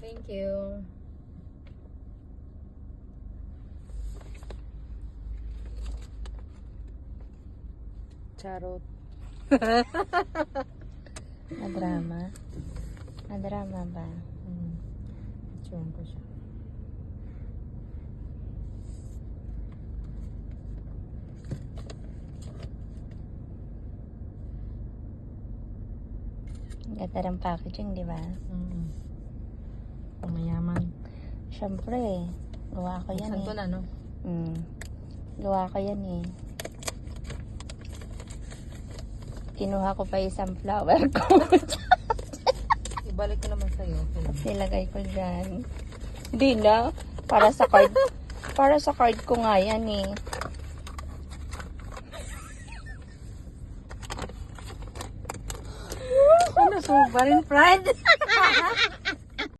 Thank you. Charot. Madrama? Madrama ba? Tiyong ko siya. Ganda ng packaging, di ba? Pamayaman. Siyempre, gawa ko yan Saan ko eh. na, no? Gawa ko yan eh. Kinuha ko pa isang flower ko. Ibalik ko naman sa'yo. Okay lang. Nilagay ko dyan. Hindi na. Para sa card. Para sa card ko nga yan eh. Ano, so, ba rin, Fred?